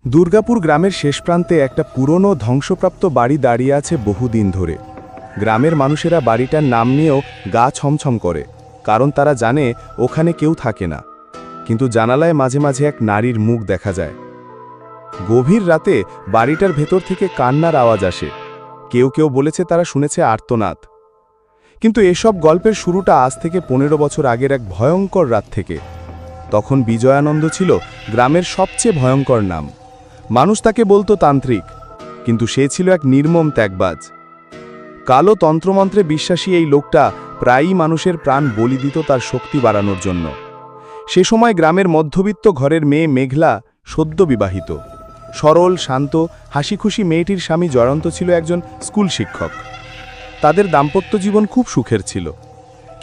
দুর্গাপুর গ্রামের শেষ প্রান্তে একটা পুরনো ধ্বংসপ্রাপ্ত বাড়ি দাঁড়িয়ে আছে বহুদিন ধরে। গ্রামের মানুষেরা বাড়িটার নাম নিয়েও গা ছমছম করে, কারণ তারা জানে ওখানে কেউ থাকে না। কিন্তু জানালায় মাঝে মাঝে এক নারীর মুখ দেখা যায়। গভীর রাতে বাড়িটার ভেতর থেকে কান্নার আওয়াজ আসে। কেউ কেউ বলেছে তারা শুনেছে আর্তনাদ। কিন্তু এসব গল্পের শুরুটা আজ থেকে 15 বছর আগের এক ভয়ঙ্কর রাত থেকে। তখন বিজয়ানন্দ ছিল গ্রামের সবচেয়ে ভয়ঙ্কর নাম। মানুষ তাকে বলতো তান্ত্রিক, কিন্তু সে ছিল এক নির্মম ত্যাগবাজ। কালো তন্ত্রমন্ত্রে বিশ্বাসী এই লোকটা প্রায়ই মানুষের প্রাণ বলি দিত তার শক্তি বাড়ানোর জন্য। সে সময় গ্রামের মধ্যবিত্ত ঘরের মেয়ে মেঘলা সদ্য বিবাহিত। সরল, শান্ত, হাসিখুশি মেয়েটির স্বামী জয়ন্ত ছিল একজন স্কুল শিক্ষক। তাদের দাম্পত্য জীবন খুব সুখের ছিল,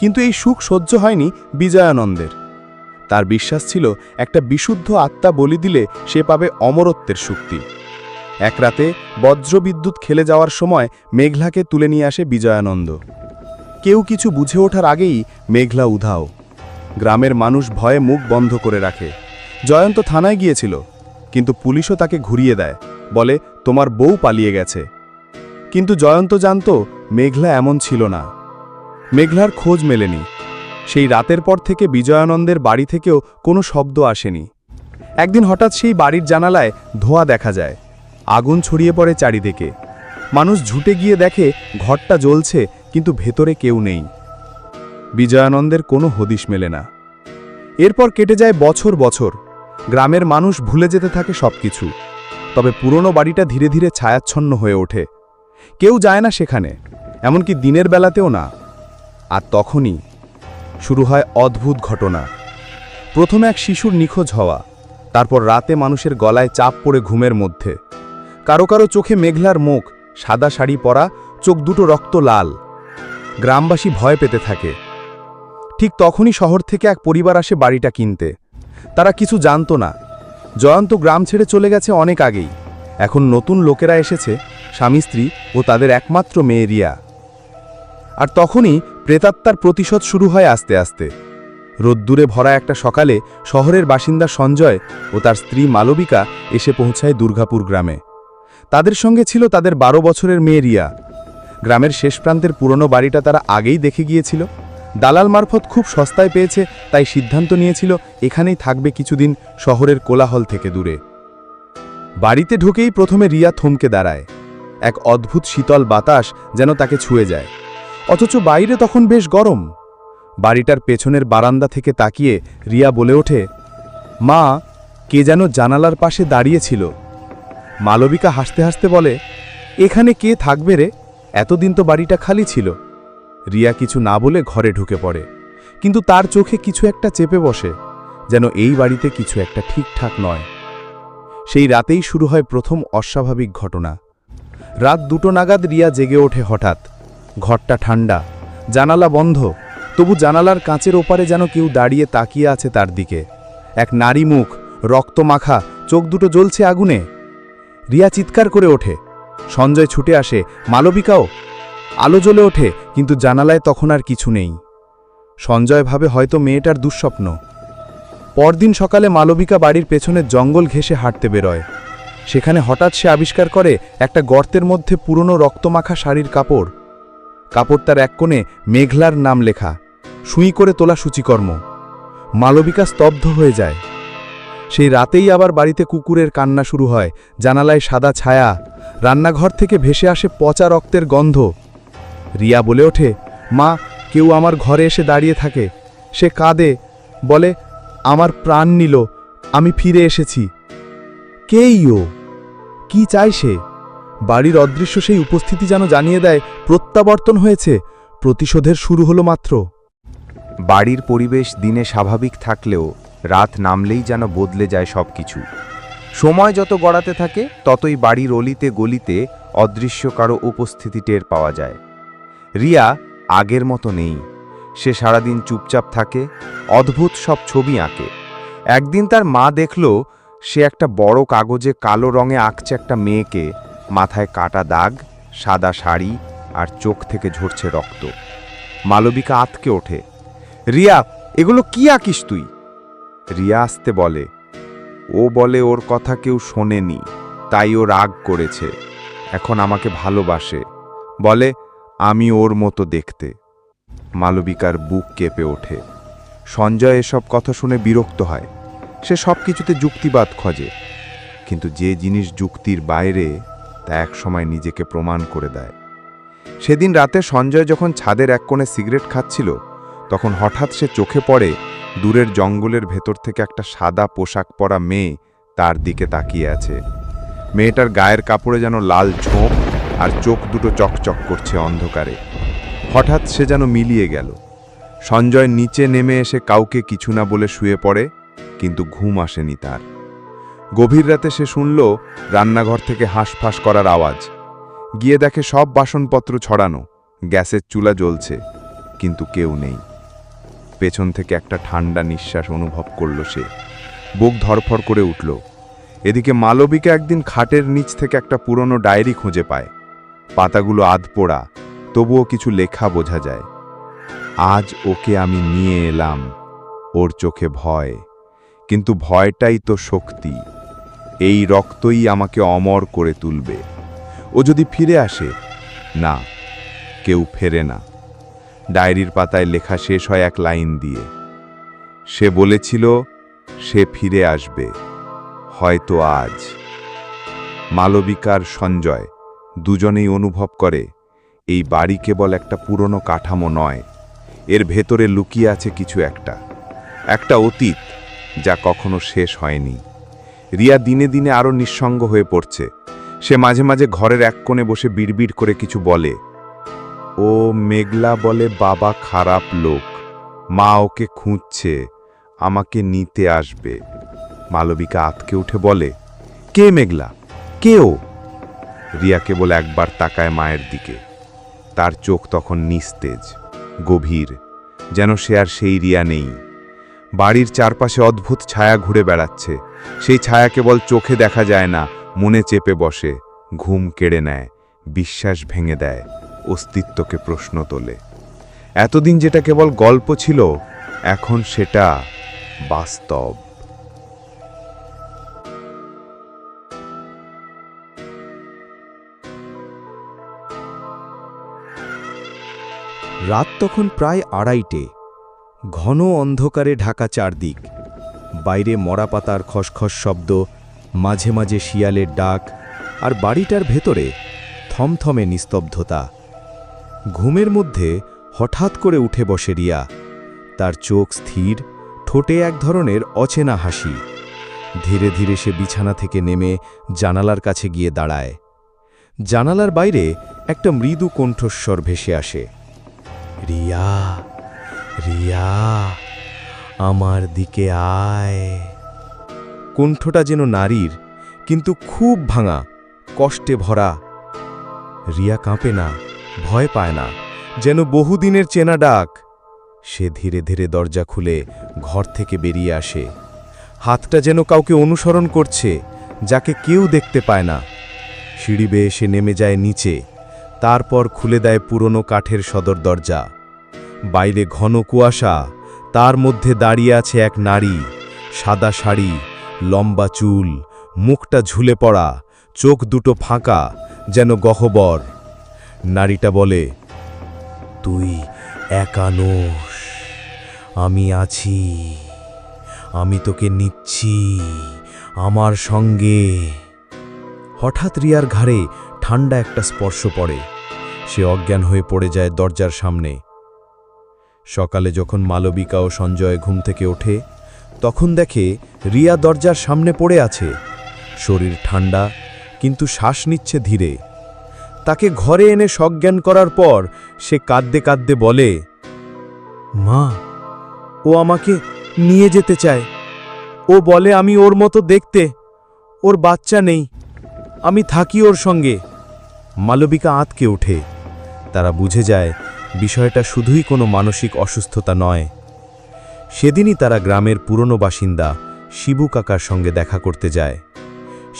কিন্তু এই সুখ সহ্য হয়নি বিজয়ানন্দের। তার বিশ্বাস ছিল একটা বিশুদ্ধ আত্মা বলি দিলে সে পাবে অমরত্বের শক্তি। এক রাতে বজ্রবিদ্যুৎ খেলে যাওয়ার সময় মেঘলাকে তুলে নিয়ে আসে বিজয়ানন্দ। কেউ কিছু বুঝে ওঠার আগেই মেঘলা উধাও। গ্রামের মানুষ ভয়ে মুখ বন্ধ করে রাখে। জয়ন্ত থানায় গিয়েছিল, কিন্তু পুলিশও তাকে ঘুরিয়ে দেয়, বলে তোমার বউ পালিয়ে গেছে। কিন্তু জয়ন্ত জানত মেঘলা এমন ছিল না। মেঘলার খোঁজ মেলেনি। সেই রাতের পর থেকে বিজয়ানন্দের বাড়ি থেকেও কোনো শব্দ আসেনি। একদিন হঠাৎ সেই বাড়ির জানালায় ধোঁয়া দেখা যায়। আগুন ছড়িয়ে পড়ে চারিদিকে। মানুষ ছুটে গিয়ে দেখে ঘরটা জ্বলছে, কিন্তু ভেতরে কেউ নেই। বিজয়ানন্দের কোনো হদিশ মেলে না। এরপর কেটে যায় বছর বছর। গ্রামের মানুষ ভুলে যেতে থাকে সবকিছু। তবে পুরনো বাড়িটা ধীরে ধীরে ছায়াচ্ছন্ন হয়ে ওঠে। কেউ যায় না সেখানে, এমনকি দিনের বেলাতেও না। আর তখনই শুরু হয় অদ্ভুত ঘটনা। প্রথমে এক শিশুর নিখোঁজ হওয়া, তারপর রাতে মানুষের গলায় চাপ পড়ে ঘুমের মধ্যে। কারো কারো চোখে মেঘলার মুখ, সাদা শাড়ি পরা, চোখ দুটো রক্ত লাল। গ্রামবাসী ভয় পেতে থাকে। ঠিক তখনই শহর থেকে এক পরিবার আসে বাড়িটা কিনতে। তারা কিছু জানতো না। জয়ন্ত গ্রাম ছেড়ে চলে গেছে অনেক আগেই। এখন নতুন লোকেরা এসেছে, স্বামী স্ত্রী ও তাদের একমাত্র মেয়ে রিয়া। আর তখনই প্রেতাত্মার প্রতিশোধ শুরু হয় আস্তে আস্তে। রোদ্দুরে ভরা একটা সকালে শহরের বাসিন্দা সঞ্জয় ও তার স্ত্রী মালবিকা এসে পৌঁছায় দুর্গাপুর গ্রামে। তাদের সঙ্গে ছিল তাদের 12 বছরের মেয়ে রিয়া। গ্রামের শেষ প্রান্তের পুরনো বাড়িটা তারা আগেই দেখে গিয়েছিল। দালাল মারফত খুব সস্তায় পেয়েছে, তাই সিদ্ধান্ত নিয়েছিল এখানেই থাকবে কিছুদিন, শহরের কোলাহল থেকে দূরে। বাড়িতে ঢুকেই প্রথমে রিয়া থমকে দাঁড়ায়। এক অদ্ভুত শীতল বাতাস যেন তাকে ছুঁয়ে যায়, অথচ বাইরে তখন বেশ গরম। বাড়িটার পেছনের বারান্দা থেকে তাকিয়ে রিয়া বলে ওঠে, মা, কে যেন জানালার পাশে দাঁড়িয়েছিল। মালবিকা হাসতে হাসতে বলে, এখানে কে থাকবে রে, এতদিন তো বাড়িটা খালি ছিল। রিয়া কিছু না বলে ঘরে ঢুকে পড়ে, কিন্তু তার চোখে কিছু একটা চেপে বসে, যেন এই বাড়িতে কিছু একটা ঠিকঠাক নয়। সেই রাতেই শুরু হয় প্রথম অস্বাভাবিক ঘটনা। রাত 2টো নাগাদ রিয়া জেগে ওঠে হঠাৎ। ঘরটা ঠান্ডা, জানালা বন্ধ, তবু জানালার কাঁচের ওপারে যেন কেউ দাঁড়িয়ে তাকিয়ে আছে তার দিকে। এক নারী মুখ, রক্ত মাখা, চোখ দুটো জ্বলছে আগুনে। রিয়া চিৎকার করে ওঠে। সঞ্জয় ছুটে আসে, মালবিকাও। আলো জ্বলে ওঠে, কিন্তু জানালায় তখন আর কিছু নেই। সঞ্জয় ভাবে হয়তো মেয়েটার দুঃস্বপ্ন। পরদিন সকালে মালবিকা বাড়ির পেছনের জঙ্গল ঘেঁষে হাঁটতে বেরোয়। সেখানে হঠাৎ সে আবিষ্কার করে একটা গর্তের মধ্যে পুরনো রক্তমাখা শাড়ির কাপড়। কাপড়টার এক কোণে মেঘলার নাম লেখা, সুই করে তোলা সূচিকর্ম। মালবিকা স্তব্ধ হয়ে যায়। সেই রাতেই আবার বাড়িতে কুকুরের কান্না শুরু হয়, জানালায় সাদা ছায়া, রান্নাঘর থেকে ভেসে আসে পচা রক্তের গন্ধ। রিয়া বলে ওঠে, মা, কেউ আমার ঘরে এসে দাঁড়িয়ে থাকে। সে কাঁদে, বলে, আমার প্রাণ নিল, আমি ফিরে এসেছি। কেই ও? কি চায় সে? বাড়ির অদৃশ্য সেই উপস্থিতি যেন জানিয়ে দেয় প্রত্যাবর্তন হয়েছে, প্রতিশোধের শুরু হলো মাত্র। বাড়ির পরিবেশ দিনে স্বাভাবিক থাকলেও রাত নামলেই যেন বদলে যায় সবকিছু। সময় যত গড়াতে থাকে ততই বাড়ির অলিতে গলিতে অদৃশ্য কারো উপস্থিতি টের পাওয়া যায়। রিয়া আগের মতো নেই। সে সারাদিন চুপচাপ থাকে, অদ্ভুত সব ছবি আঁকে। একদিন তার মা দেখল সে একটা বড় কাগজে কালো রঙে আঁকছে একটা মেয়েকে, মাথায় কাটা দাগ, সাদা শাড়ি, আর চোখ থেকে ঝরছে রক্ত। মালবিকা আঁতকে ওঠে, রিয়া, এগুলো কি আঁকিস তুই? রিয়া আসতে বলে, ও বলে ওর কথা কেউ শোনেনি, তাই ও রাগ করেছে। এখন আমাকে ভালোবাসে, বলে আমি ওর মতো দেখতে। মালবিকার বুক কেঁপে ওঠে। সঞ্জয় এসব কথা শুনে বিরক্ত হয়। সে সব কিছুতে যুক্তিবাদ খোঁজে, কিন্তু যে জিনিস যুক্তির বাইরে তা একসময় নিজেকে প্রমাণ করে দেয়। সেদিন রাতে সঞ্জয় যখন ছাদের এক কোণে সিগারেট খাচ্ছিল, তখন হঠাৎ সে চোখে পড়ে দূরের জঙ্গলের ভেতর থেকে একটা সাদা পোশাক পরা মেয়ে তার দিকে তাকিয়ে আছে। মেয়েটার গায়ের কাপড়ে যেন লাল ঝোঁক, আর চোখ দুটো চকচক করছে অন্ধকারে। হঠাৎ সে যেন মিলিয়ে গেল। সঞ্জয় নিচে নেমে এসে কাউকে কিছু না বলে শুয়ে পড়ে, কিন্তু ঘুম আসেনি তার। গভীর রাতে সে শুনল রান্নাঘর থেকে হাঁসফাঁস করার আওয়াজ। গিয়ে দেখে সব বাসনপত্র ছড়ানো, গ্যাসের চুলা জ্বলছে, কিন্তু কেউ নেই। পেছন থেকে একটা ঠান্ডা নিঃশ্বাস অনুভব করল সে। বুক ধরফর করে উঠল। এদিকে মালবিকা একদিন খাটের নিচ থেকে একটা পুরনো ডায়েরি খুঁজে পায়। পাতাগুলো আধপোড়া, তবুও কিছু লেখা বোঝা যায়। আজ ওকে আমি নিয়ে এলাম, ওর চোখে ভয়, কিন্তু ভয়টাই তো শক্তি। এই রক্তই আমাকে অমর করে তুলবে। ও যদি ফিরে আসে, না, কেউ ফেরে না। ডায়েরির পাতায় লেখা শেষ হয় এক লাইন দিয়ে। সে বলেছিল সে ফিরে আসবে, হয়তো আজ। মালবিকার সঞ্জয় দুজনেই অনুভব করে এই বাড়ি কেবল একটা পুরনো কাঠামো নয়, এর ভেতরে লুকিয়ে আছে কিছু একটা অতীত যা কখনো শেষ হয়নি। রিয়া দিনে দিনে আরও নিঃসঙ্গ হয়ে পড়ছে। সে মাঝে মাঝে ঘরের এক কোণে বসে বিড়বিড় করে কিছু বলে। ও মেঘলা বলে বাবা খারাপ লোক, মা ওকে খুঁজছে, আমাকে নিতে আসবে। মালবিকা আতকে উঠে বলে, কে মেঘলা, কে ও? রিয়া কেবল একবার তাকায় মায়ের দিকে। তার চোখ তখন নিস্তেজ, গভীর, যেন সে আর সেই রিয়া নেই। বাড়ির চারপাশে অদ্ভুত ছায়া ঘুরে বেড়াচ্ছে। সেই ছায়া কেবল চোখে দেখা যায় না, মনে চেপে বসে, ঘুম কেড়ে নেয়, বিশ্বাস ভেঙে দেয়, অস্তিত্বকে প্রশ্ন তোলে। এতদিন যেটা কেবল গল্প ছিল, এখন সেটা বাস্তব। রাত তখন প্রায় 2:30। ঘন অন্ধকারে ঢাকা চারদিক। বাইরে মরা পাতার খসখস শব্দ, মাঝে মাঝে শিয়ালের ডাক, আর বাড়িটার ভেতরে থমথমে নিস্তব্ধতা। ঘুমের মধ্যে হঠাৎ করে উঠে বসে রিয়া। তার চোখ স্থির, ঠোঁটে এক ধরনের অচেনা হাসি। ধীরে ধীরে সে বিছানা থেকে নেমে জানালার কাছে গিয়ে দাঁড়ায়। জানালার বাইরে একটা মৃদু কণ্ঠস্বর ভেসে আসে, রিয়া, রিয়া, আমার দিকে আয়। কণ্ঠটা যেন নারীর, কিন্তু খুব ভাঙা, কষ্টে ভরা। রিয়া কাঁপে না, ভয় পায় না, যেন বহুদিনের চেনা ডাক। সে ধীরে ধীরে দরজা খুলে ঘর থেকে বেরিয়ে আসে। হাতটা যেন কাউকে অনুসরণ করছে, যাকে কেউ দেখতে পায় না। সিঁড়ি বেয়ে সে নেমে যায় নিচে, তারপর খুলে দেয় পুরনো কাঠের সদর দরজা। বাইরে ঘন কুয়াশা, তার মধ্যে দাঁড়িয়ে আছে এক নারী। সাদা শাড়ি, লম্বা চুল, মুখটা ঝুলে পড়া, চোখ দুটো ফাঁকা, যেন গহ্বর। নারীটা বলে, তুই একা নোস, আমি আছি, আমি তোকে নিচ্ছি আমার সঙ্গে। হঠাৎ রিয়ার ঘাড়ে ঠান্ডা একটা স্পর্শ পড়ে। সে অজ্ঞান হয়ে পড়ে যায় দরজার সামনে। সকালে যখন মালবিকা ও সঞ্জয় ঘুম থেকে ওঠে, তখন দেখে রিয়া দরজার সামনে পড়ে আছে। শরীর ঠান্ডা, কিন্তু শ্বাস নিচ্ছে ধীরে। তাকে ঘরে এনে সজ্ঞান করার পর সে কাঁদতে কাঁদতে বলে, মা, ও আমাকে নিয়ে যেতে চায়। ও বলে আমি ওর মতো দেখতে, ওর বাচ্চা নেই, আমি থাকি ওর সঙ্গে। মালবিকা আঁতকে ওঠে। তারা বুঝে যায় বিষয়টা শুধুই কোনো মানসিক অসুস্থতা নয়। সেদিনই তারা গ্রামের পুরনো বাসিন্দা শিবু কাকার সঙ্গে দেখা করতে যায়।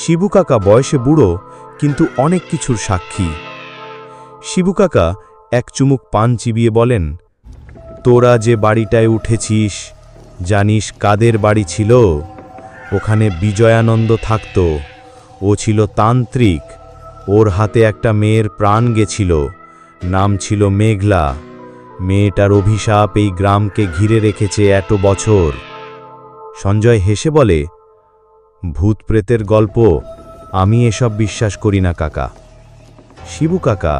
শিবু কাকা বয়সে বুড়ো, কিন্তু অনেক কিছুর সাক্ষী। শিবু কাকা এক চুমুক পান চিবিয়ে বলেন, তোরা যে বাড়িটায় উঠেছিস, জানিস কাদের বাড়ি ছিল? ওখানে বিজয়ানন্দ থাকত। ও ছিল তান্ত্রিক। ওর হাতে একটা মেয়ের প্রাণ গেছিল, নাম ছিল মেঘলা। মেয়েটার অভিশাপ এই গ্রামকে ঘিরে রেখেছে এত বছর। সঞ্জয় হেসে বলে, ভূত প্রেতের গল্প, আমি এসব বিশ্বাস করি না কাকা। শিবু কাকা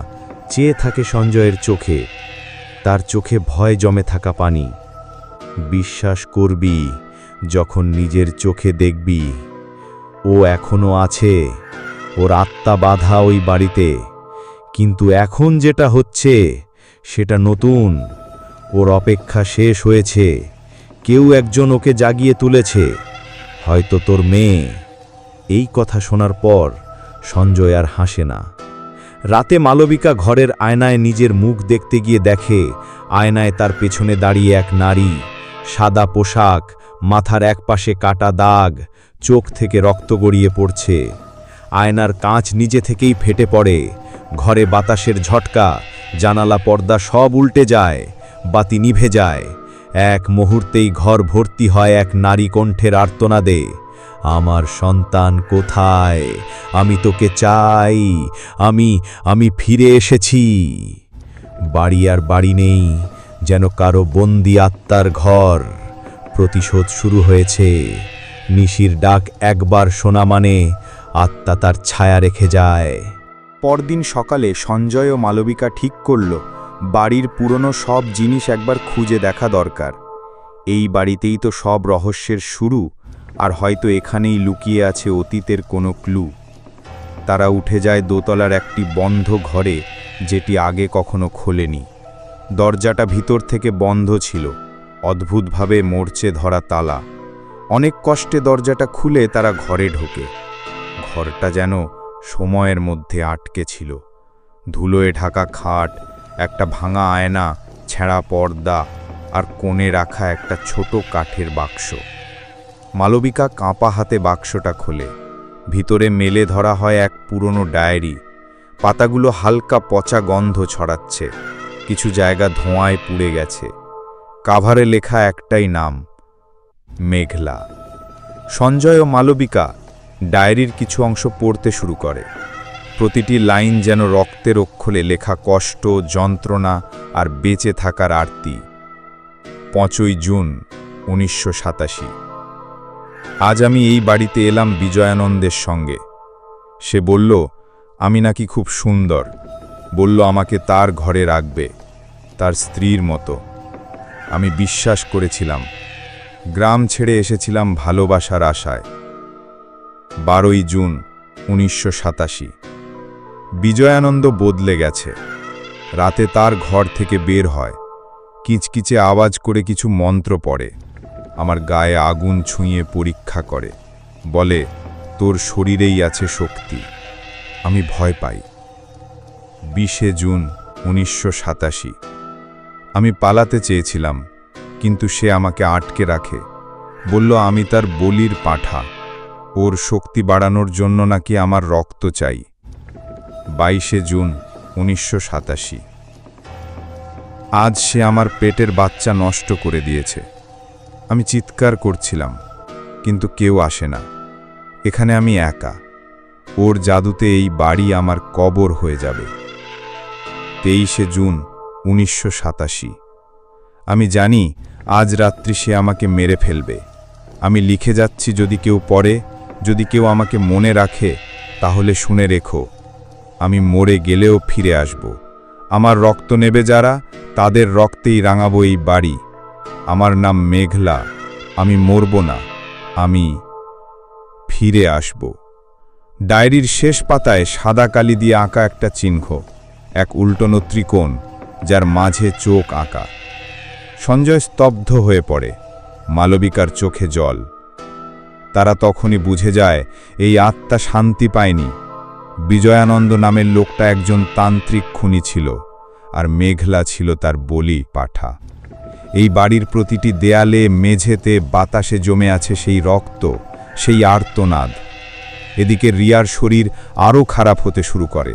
চেয়ে থাকে সঞ্জয়ের চোখে, তার চোখে ভয় জমে থাকা পানি। বিশ্বাস করবি যখন নিজের চোখে দেখবি। ও এখনো আছে, ওর আত্মা বাঁধা ওই বাড়িতে। কিন্তু এখন যেটা হচ্ছে সেটা নতুন। ওর অপেক্ষা শেষ হয়েছে। কেউ একজন ওকে জাগিয়ে তুলেছে, হয়তো তোর মেয়ে। এই কথা শোনার পর সঞ্জয় আর হাসে না। রাতে মালবিকা ঘরের আয়নায় নিজের মুখ দেখতে গিয়ে দেখে আয়নায় তার পেছনে দাঁড়িয়ে এক নারী, সাদা পোশাক, মাথার একপাশে কাটা দাগ, চোখ থেকে রক্ত গড়িয়ে পড়ছে। আয়নার কাঁচ নিজে থেকেই ফেটে পড়ে। ঘরে বাতাসের ঝটকা, জানালা পর্দা সব উল্টে যায়, বাতি নিভে যায়। এক মুহূর্তেই ঘর ভর্তি হয় এক নারী কণ্ঠের আর্তনাদে, আমার সন্তান কোথায়? আমি তোকে চাই, আমি ফিরে এসেছি। বাড়ি আর বাড়ি নেই, যেন কারো বন্দি আত্মার ঘর। প্রতিশোধ শুরু হয়েছে। নিশির ডাক একবার শোনা মানে আত্মা তার ছায়া রেখে যায়। পরদিন সকালে সঞ্জয় ও মালবিকা ঠিক করল বাড়ির পুরনো সব জিনিস একবার খুঁজে দেখা দরকার। এই বাড়িতেই তো সব রহস্যের শুরু, আর হয়তো এখানেই লুকিয়ে আছে অতীতের কোনো ক্লু। তারা উঠে যায় দোতলার একটি বন্ধ ঘরে, যেটি আগে কখনো খোলেনি। দরজাটা ভিতর থেকে বন্ধ ছিল, অদ্ভুতভাবে মরচে ধরা তালা। অনেক কষ্টে দরজাটা খুলে তারা ঘরে ঢোকে। ঘরটা যেন সময়ের মধ্যে আটকে ছিল। ধুলোয় ঢাকা খাট, একটা ভাঙা আয়না, ছেঁড়া পর্দা, আর কোণে রাখা একটা ছোট কাঠের বাক্স। মালবিকা কাঁপা হাতে বাক্সটা খোলে। ভিতরে মেলে ধরা হয় এক পুরনো ডায়েরি। পাতাগুলো হালকা পচা গন্ধ ছড়াচ্ছে, কিছু জায়গা ধোঁয়ায় পুড়ে গেছে। কাভারে লেখা একটাই নাম, মেঘলা। সঞ্জয় ও মালবিকা ডায়েরির কিছু অংশ পড়তে শুরু করে। প্রতিটি লাইন যেন রক্তের অক্ষরে লেখা কষ্ট, যন্ত্রণা আর বেঁচে থাকার আরতি। 5ই জুন 1987। আজ আমি এই বাড়িতে এলাম বিজয়ানন্দের সঙ্গে। সে বলল আমি নাকি খুব সুন্দর, বলল আমাকে তার ঘরে রাখবে, তার স্ত্রীর মতো। আমি বিশ্বাস করেছিলাম। গ্রাম ছেড়ে এসেছিলাম ভালোবাসার আশায়। 12ই জুন 1987। বিজয়ানন্দ বদলে গেছে। রাতে তার ঘর থেকে বের হয়, কিচকিচে আওয়াজ করে কিছু মন্ত্র পড়ে। আমার গায়ে আগুন ছুঁয়ে পরীক্ষা করে, বলে তোর শরীরেই আছে শক্তি। আমি ভয় পাই। 20শে জুন 1987। আমি পালাতে চেয়েছিলাম, কিন্তু সে আমাকে আটকে রাখে। বলল আমি তার বলির পাঁঠা, ওর শক্তি বাড়ানোর জন্য নাকি আমার রক্ত চাই। 22শে জুন 1987। আজ সে আমার পেটের বাচ্চা নষ্ট করে দিয়েছে। আমি চিৎকার করছিলাম, কিন্তু কেউ আসে না। এখানে আমি একা। ওর জাদুতে এই বাড়ি আমার কবর হয়ে যাবে। 23শে জুন 1987। আমি জানি আজ রাত্রি সে আমাকে মেরে ফেলবে। আমি লিখে যাচ্ছি, যদি কেউ পড়ে, যদি কেউ আমাকে মনে রাখে, তাহলে শুনে রেখো, আমি মরে গেলেও ফিরে আসব। আমার রক্ত নেবে যারা, তাদের রক্তেই রাঙাবো এই বাড়ি। আমার নাম মেঘলা। আমি মরব না, আমি ফিরে আসব। ডায়েরির শেষ পাতায় সাদা কালি দিয়ে আঁকা একটা চিহ্ন, এক উল্টোনো ত্রিকোণ, যার মাঝে চোখ আঁকা। সঞ্জয় স্তব্ধ হয়ে পড়ে, মালবিকার চোখে জল। তারা তখনই বুঝে যায় এই আত্মা শান্তি পায়নি। বিজয়ানন্দ নামের লোকটা একজন তান্ত্রিক খুনি ছিল, আর মেঘলা ছিল তার বলি পাঠা। এই বাড়ির প্রতিটি দেয়ালে, মেঝেতে, বাতাসে জমে আছে সেই রক্ত, সেই আর্তনাদ। এদিকে রিয়ার শরীর আরও খারাপ হতে শুরু করে।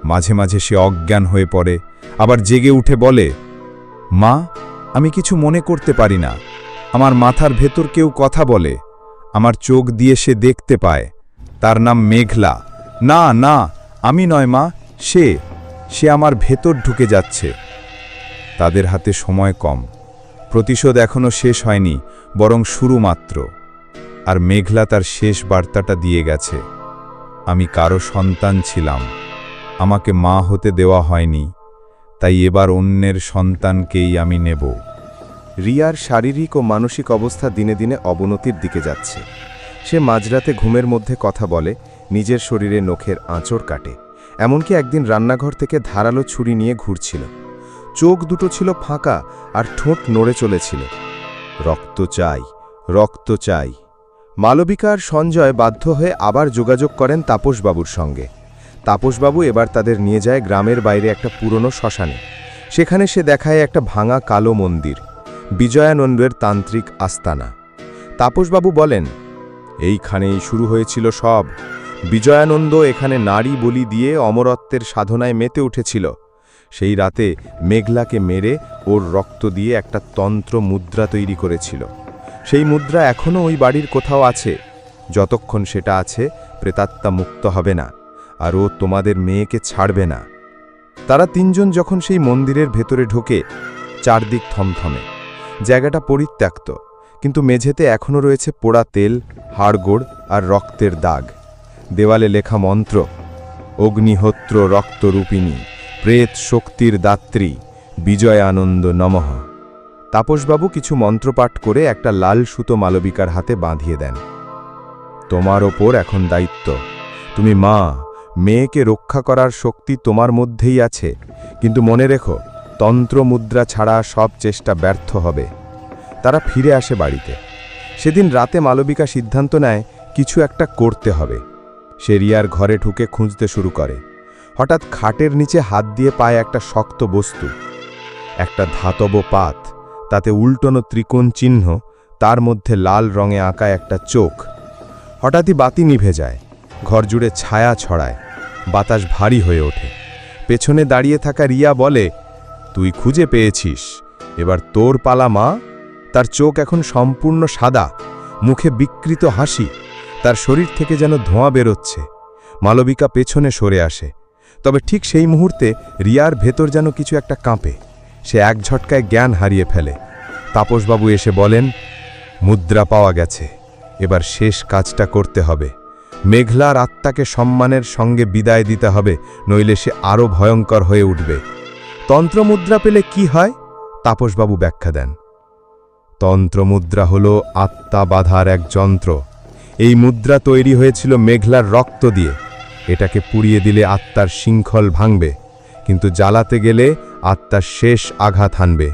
মাঝে মাঝে সে অজ্ঞান হয়ে পড়ে, আবার জেগে উঠে বলে, মা, আমি কিছু মনে করতে পারি না। আমার মাথার ভেতর কেউ কথা বলে, আমার চোখ দিয়ে সে দেখতে পায়। তার নাম মেঘলা। না না, আমি নয় মা, সে আমার ভেতর ঢুকে যাচ্ছে। তাদের হাতে সময় কম, প্রতিশোধ এখনো শেষ হয়নি, বরং শুরু মাত্র। আর মেঘলা তার শেষ বার্তাটা দিয়ে গেছে, আমি কারো সন্তান ছিলাম, আমাকে মা হতে দেওয়া হয়নি, তাই এবার অন্যের সন্তানকেই আমি নেব। রিয়ার শারীরিক ও মানসিক অবস্থা দিনে দিনে অবনতির দিকে যাচ্ছে। সে মাঝরাতে ঘুমের মধ্যে কথা বলে, নিজের শরীরে নখের আঁচড় কাটে। এমনকি একদিন রান্নাঘর থেকে ধারালো ছুরি নিয়ে ঘুরছিল। চোখ দুটো ছিল ফাঁকা আর ঠোঁট নড়ে চলেছিল। রক্ত চাই, রক্ত চাই। মালবিকা আর সঞ্জয় বাধ্য হয়ে আবার যোগাযোগ করেন তাপসবাবুর সঙ্গে। তাপসবাবু এবার তাদের নিয়ে যায় গ্রামের বাইরে একটা পুরনো শ্মশানে। সেখানে সে দেখায় একটা ভাঙা কালো মন্দির, বিজয়ানন্দের তান্ত্রিক আস্তানা। তাপসবাবু বলেন, এইখানেই শুরু হয়েছিল সব। বিজয়ানন্দ এখানে নারী বলি দিয়ে অমরত্বের সাধনায় মেতে উঠেছিল। সেই রাতে মেঘলাকে মেরে ওর রক্ত দিয়ে একটা তন্ত্র মুদ্রা তৈরি করেছিল। সেই মুদ্রা এখনও ওই বাড়ির কোথাও আছে। যতক্ষণ সেটা আছে, প্রেতাত্মা মুক্ত হবে না, আর ও তোমাদের মেয়েকে ছাড়বে না। তারা তিনজন যখন সেই মন্দিরের ভেতরে ঢোকে, চারদিক থমথমে। জায়গাটা পরিত্যক্ত, কিন্তু মেঝেতে এখনও রয়েছে পোড়া তেল, হাড়গোড় আর রক্তের দাগ। দেওয়ালে লেখা মন্ত্র, অগ্নিহোত্র রক্তরূপিণী, প্রেত শক্তির দাত্রী, বিজয়ানন্দ নমঃ। তাপসবাবু কিছু মন্ত্রপাঠ করে একটা লাল সুতো মালবিকার হাতে বাঁধিয়ে দেন। তোমার ওপর এখন দায়িত্ব। তুমি মা, মেয়েকে রক্ষা করার শক্তি তোমার মধ্যেই আছে, কিন্তু মনে রেখো, তন্ত্র মুদ্রা ছাড়া সব চেষ্টা ব্যর্থ হবে। তারা ফিরে আসে বাড়িতে। সেদিন রাতে মালবিকা সিদ্ধান্ত নেয় কিছু একটা করতে হবে। সে রিয়ার ঘরে ঢুকে খুঁজতে শুরু করে। হঠাৎ খাটের নিচে হাত দিয়ে পায় একটা শক্ত বস্তু, একটা ধাতব পাত, তাতে উল্টোনো ত্রিকোণ চিহ্ন, তার মধ্যে লাল রঙে আঁকা একটা চোখ। হঠাৎই বাতি নিভে যায়, ঘর জুড়ে ছায়া ছড়ায়, বাতাস ভারী হয়ে ওঠে। পেছনে দাঁড়িয়ে থাকা রিয়া বলে, তুই খুঁজে পেয়েছিস, এবার তোর পালা মা। তার চোখ এখন সম্পূর্ণ সাদা, মুখে বিকৃত হাসি, তার শরীর থেকে যেন ধোঁয়া বেরোচ্ছে। মালবিকা পেছনে সরে আসে, তবে ঠিক সেই মুহূর্তে রিয়ার ভেতর যেন কিছু একটা কাঁপে। সে এক ঝটকায় জ্ঞান হারিয়ে ফেলে। তাপসবাবু এসে বলেন, মুদ্রা পাওয়া গেছে, এবার শেষ কাজটা করতে হবে। মেঘলার আত্মাকে সম্মানের সঙ্গে বিদায় দিতে হবে, নইলে সে আরও ভয়ঙ্কর হয়ে উঠবে। তন্ত্রমুদ্রা পেলে কি হয়? তাপসবাবু ব্যাখ্যা দেন। তন্ত্রমুদ্রা হল আত্মা বাঁধার এক যন্ত্র। এই মুদ্রা তৈরি হয়েছিল মেঘলার রক্ত দিয়ে। এটাকে পুড়িয়ে দিলে আত্মার শৃঙ্খল ভাঙবে, কিন্তু জ্বালাতে গেলে আত্মার শেষ আঘাত হানবে।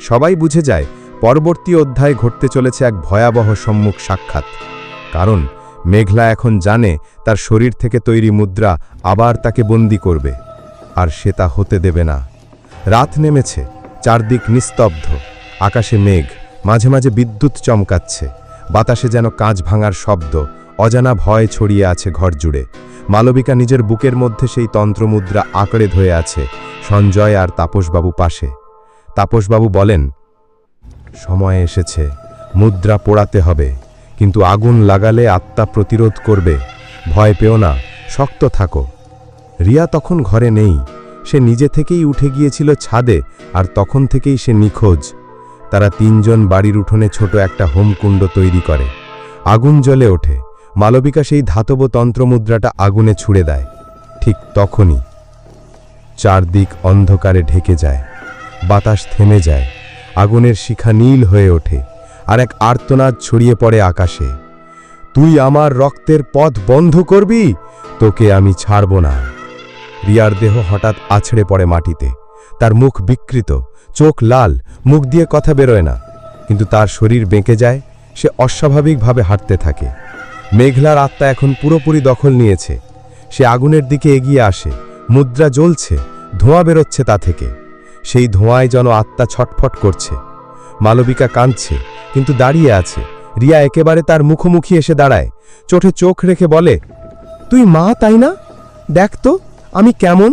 সবাই বুঝে যায় পরবর্তী অধ্যায়ে ঘটতে চলেছে এক ভয়াবহ সম্মুখ সাক্ষাৎ। কারণ মেঘলা এখন জানে তার শরীর থেকে তৈরি মুদ্রা আবার তাকে বন্দী করবে, আর সে তা হতে দেবে না। রাত নেমেছে, চারদিক নিস্তব্ধ, আকাশে মেঘ, মাঝে মাঝে বিদ্যুৎ চমকাচ্ছে, বাতাসে যেন কাঁচ ভাঙার শব্দ, অজানা ভয় ছড়িয়ে আছে ঘর জুড়ে। মালবিকা নিজের বুকের মধ্যে সেই তন্ত্রমুদ্রা আঁকড়ে ধরে আছে, সঞ্জয় আর তাপসবাবু পাশে। তাপসবাবু বলেন, সময় এসেছে, মুদ্রা পোড়াতে হবে, কিন্তু আগুন লাগালে আত্মা প্রতিরোধ করবে। ভয় পেও না, শক্ত থাকো। রিয়া তখন ঘরে নেই, সে নিজে থেকেই উঠে গিয়েছিল ছাদে, আর তখন থেকেই সে নিখোঁজ। তারা তিনজন বাড়ির উঠোনে ছোট একটা হোমকুণ্ড তৈরি করে। আগুন জ্বলে ওঠে। মালবিকা সেই ধাতব তন্ত্রমুদ্রাটা আগুনে ছুড়ে দেয়। ঠিক তখনই চারদিক অন্ধকারে ঢেকে যায়, বাতাস থেমে যায়, আগুনের শিখা নীল হয়ে ওঠে, আর এক আর্তনাদ ছড়িয়ে পড়ে আকাশে। তুই আমার রক্তের পথ বন্ধ করবি? তোকে আমি ছাড়ব না। রিয়ার দেহ হঠাৎ আছড়ে পড়ে মাটিতে। তার মুখ বিকৃত, চোখ লাল, মুখ দিয়ে কথা বেরোয় না, কিন্তু তার শরীর বেঁকে যায়। সে অস্বাভাবিকভাবে হাঁটতে থাকে। মেঘলার আত্মা এখন পুরোপুরি দখল নিয়েছে। সে আগুনের দিকে এগিয়ে আসে। মুদ্রা জ্বলছে, ধোঁয়া বেরোচ্ছে তা থেকে। সেই ধোঁয়ায় যেন আত্মা ছটফট করছে। মালবিকা কাঁদছে, কিন্তু দাঁড়িয়ে আছে। রিয়া একেবারে তার মুখোমুখি এসে দাঁড়ায়, চোখে চোখ রেখে বলে, তুই মা তাই না? দেখ তো আমি কেমন।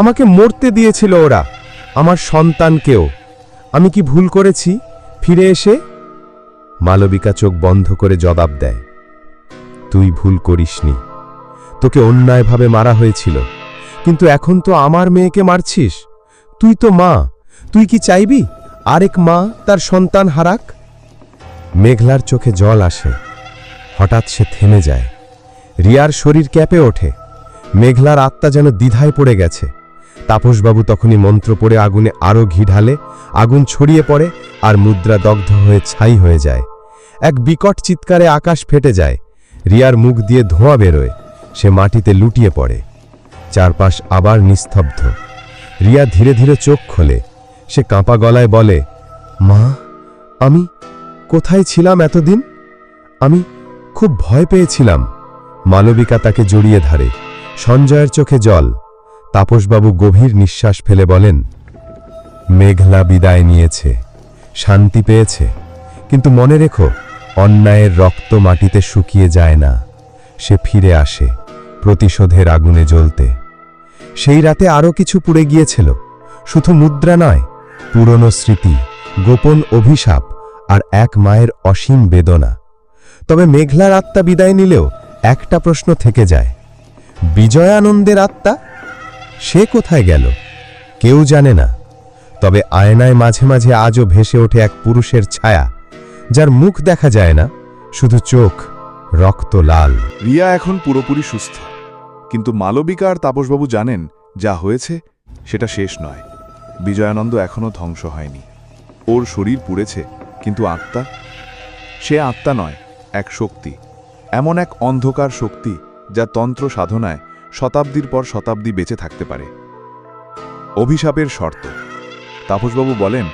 আমাকে মরতে দিয়েছিল ওরা, আমার সন্তানকেও। আমি কি ভুল করেছি ফিরে এসে? মালবিকা চোখ বন্ধ করে জবাব দেয়, তুই ভুল করিসনি। তোকে অন্যায়ভাবে মারা হয়েছিল, কিন্তু এখন তো আমার মেয়েকে মারছিস। তুই তো মা, তুই কি চাইবি আরেক মা তার সন্তান হারাক? মেঘলার চোখে জল আসে। হঠাৎ সে থেমে যায়। রিয়ার শরীর ক্যাঁপে ওঠে। মেঘলার আত্মা যেন দ্বিধায় পড়ে গেছে। তাপসবাবু তখনই মন্ত্র পড়ে আগুনে আরও ঘি ঢালে, আগুন ছড়িয়ে পড়ে আর মুদ্রা দগ্ধ হয়ে ছাই হয়ে যায়। এক বিকট চিৎকারে আকাশ ফেটে যায়। রিয়ার মুখ দিয়ে ধোঁয়া বেরোয়। সে মাটিতে লুটিয়ে পড়ে। চারপাশ আবার নিস্তব্ধ। রিয়া ধীরে ধীরে চোখ খোলে। সে কাঁপা গলায় বলে, মা, আমি কোথায় ছিলাম এতদিন? আমি খুব ভয় পেয়েছিলাম। মালবিকা তাকে জড়িয়ে ধরে। সঞ্জয়ের চোখে জল। তাপসবাবু গভীর নিঃশ্বাস ফেলে বলেন, মেঘলা বিদায় নিয়েছে, শান্তি পেয়েছে, কিন্তু মনে রেখো, অন্যায়ের রক্ত মাটিতে শুকিয়ে যায় না। সে ফিরে আসে প্রতিশোধের আগুনে জ্বলতে। সেই রাতে আরও কিছু পুড়ে গিয়েছিল। শুধু মুদ্রা নয়, পুরনো স্মৃতি, গোপন অভিশাপ আর এক মায়ের অসীম বেদনা। তবে মেঘলার আত্মা বিদায় নিলেও একটা প্রশ্ন থেকে যায়, বিজয়ানন্দের আত্মা? সে কোথায় গেল? কেউ জানে না। তবে আয়নায় মাঝে মাঝে আজও ভেসে ওঠে এক পুরুষের ছায়া, যার মুখ দেখা যায় না, শুধু চোখ রক্ত লাল। রিয়া এখন পুরোপুরি সুস্থ, কিন্তু মালবিকা আর তাপসবাবু জানেন যা হয়েছে সেটা শেষ নয়। বিজয়ানন্দ এখনও ধ্বংস হয়নি। ওর শরীর পুড়েছে, কিন্তু আত্মা, সে আত্মা নয়, এক শক্তি, এমন এক অন্ধকার শক্তি যা তন্ত্র সাধনায় শতাব্দীর পর শতাব্দী বেঁচে থাকতে পারে। অভিশাপের শর্ত। তাপসবাবু বলেন,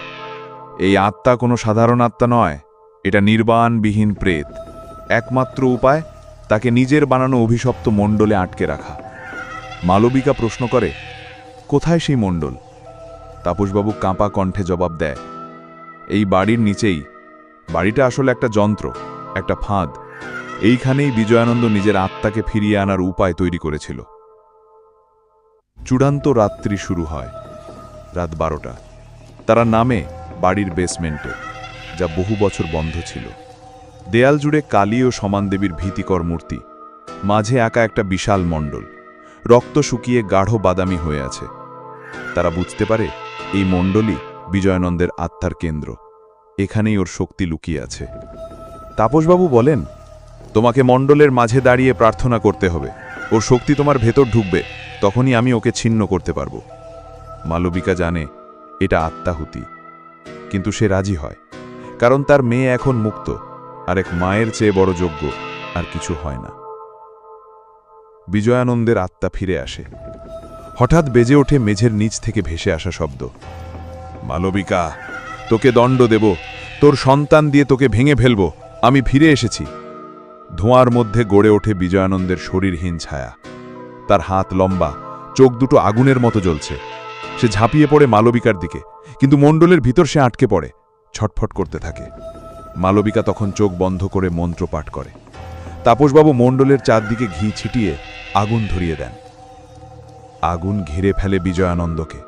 এই আত্মা কোনো সাধারণ আত্মা নয়, এটা নির্বাণবিহীন প্রেত। একমাত্র উপায় তাকে নিজের বানানো অভিশপ্ত মণ্ডলে আটকে রাখা। মালবিকা প্রশ্ন করে, কোথায় সেই মণ্ডল? তাপসবাবু কাঁপা কণ্ঠে জবাব দেয়, এই বাড়ির নিচেই। বাড়িটা আসলে একটা যন্ত্র, একটা ফাঁদ। এইখানেই বিজয়ানন্দ নিজের আত্মাকে ফিরিয়ে আনার উপায় তৈরি করেছিল। চূড়ান্ত রাত্রি শুরু হয়। রাত 12টা। তারা নামে বাড়ির বেসমেন্টে, যা বহু বছর বন্ধ ছিল। দেয়াল জুড়ে কালী ও সমান দেবীর ভীতিকর মূর্তি, মাঝে আঁকা একটা বিশাল মণ্ডল, রক্ত শুকিয়ে গাঢ় বাদামি হয়ে আছে। তারা বুঝতে পারে এই মণ্ডলই বিজয়ানন্দের আত্মার কেন্দ্র। এখানেই ওর শক্তি লুকিয়ে আছে। তাপসবাবু বলেন, তোমাকে মণ্ডলের মাঝে দাঁড়িয়ে প্রার্থনা করতে হবে। ওর শক্তি তোমার ভেতর ঢুকবে, তখনই আমি ওকে ছিন্ন করতে পারব। মালবিকা জানে এটা আত্মাহুতি, কিন্তু সে রাজি হয়, কারণ তার মেয়ে এখন মুক্ত, আর এক মায়ের চেয়ে বড় যোগ্য আর কিছু হয় না। বিজয়ানন্দের আত্মা ফিরে আসে। হঠাৎ বেজে ওঠে মেঝের নিচ থেকে ভেসে আসা শব্দ, মালবিকা, তোকে দণ্ড দেব, তোর সন্তান দিয়ে তোকে ভেঙে ফেলব, আমি ফিরে এসেছি। ধোঁয়ার মধ্যে গড়ে ওঠে বিজয়ানন্দের শরীরহীন ছায়া। তার হাত লম্বা, চোখ দুটো আগুনের মতো জ্বলছে। সে ঝাঁপিয়ে পড়ে মালবিকার দিকে, কিন্তু মণ্ডলের ভিতর সে আটকে পড়ে, ছটফট করতে থাকে। মালবিকা তখন চোখ বন্ধ করে মন্ত্র পাঠ করে। তাপসবাবু মণ্ডলের চারদিকে ঘি ছিটিয়ে আগুন ধরিয়ে দেন। আগুন ঘিরে ফেলে বিজয়ানন্দকে।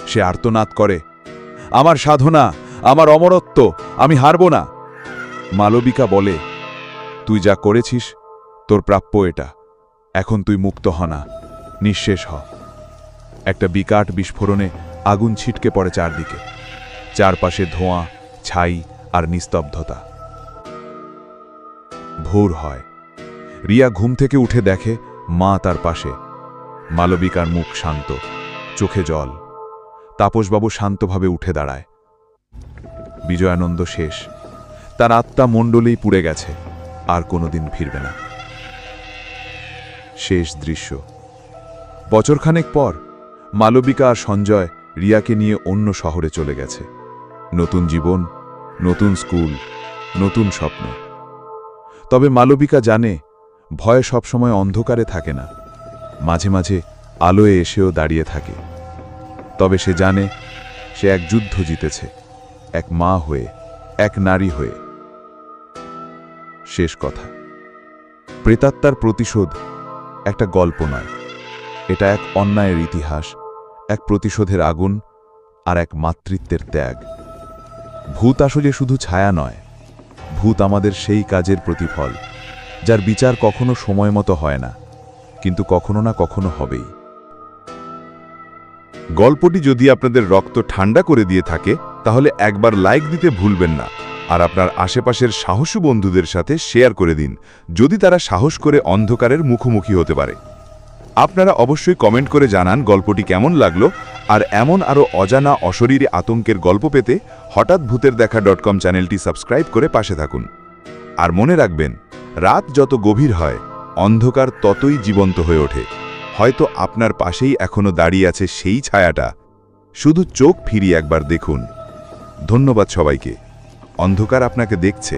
সে আর্তনাদ করে, আমার সাধনা, আমার অমরত্ব, আমি হারব না। মালবিকা বলে, তুই যা করেছিস তোর প্রাপ্য এটা। এখন তুই মুক্ত হ না, নিঃশেষ হ। একটা বিকট বিস্ফোরণে আগুন ছিটকে পড়ে চারদিকে। চারপাশে ধোঁয়া, ছাই আর নিস্তব্ধতা। ভোর হয়। রিয়া ঘুম থেকে উঠে দেখে মা তার পাশে। মালবিকার মুখ শান্ত, চোখে জল। তাপসবাবু শান্তভাবে উঠে দাঁড়ায়। বিজয়ানন্দ শেষ, তার আত্মা মণ্ডলেই পুড়ে গেছে, আর কোনোদিন ফিরবে না। শেষ দৃশ্য। বছরখানেক পর মালবিকা আর সঞ্জয় রিয়াকে নিয়ে অন্য শহরে চলে গেছে। নতুন জীবন, নতুন স্কুল, নতুন স্বপ্ন। তবে মালবিকা জানে ভয় সবসময় অন্ধকারে থাকে না, মাঝে মাঝে আলোয় এসেও দাঁড়িয়ে থাকে। তবে সে জানে সে এক যুদ্ধ জিতেছে, এক মা হয়ে, এক নারী হয়ে। শেষ কথা, প্রেতাত্মার প্রতিশোধ একটা গল্প নয়, এটা এক অন্যায়ের ইতিহাস, এক প্রতিশোধের আগুন আর এক মাতৃত্বের ত্যাগ। ভূত আসলে শুধু ছায়া নয়, ভূত আমাদের সেই কাজের প্রতিফল, যার বিচার কখনো সময় মতো হয় না, কিন্তু কখনো না কখনো হবেই। গল্পটি যদি আপনাদের রক্ত ঠান্ডা করে দিয়ে থাকে তাহলে একবার লাইক দিতে ভুলবেন না, আর আপনার আশেপাশের সাহসী বন্ধুদের সাথে শেয়ার করে দিন যদি তারা সাহস করে অন্ধকারের মুখোমুখি হতে পারে। আপনারা অবশ্যই কমেন্ট করে জানান গল্পটি কেমন লাগলো, আর এমন আরও অজানা অশরীরী আতঙ্কের গল্প পেতে হঠাৎ ভূতের দেখা .com চ্যানেলটি সাবস্ক্রাইব করে পাশে থাকুন। আর মনে রাখবেন, রাত যত গভীর হয় অন্ধকার ততই জীবন্ত হয়ে ওঠে। হয়তো আপনার পাশেই এখনো দাঁড়িয়ে আছে সেই ছায়াটা, শুধু চোখ ফিরিয়ে একবার দেখুন। ধন্যবাদ সবাইকে। অন্ধকার আপনাকে দেখছে।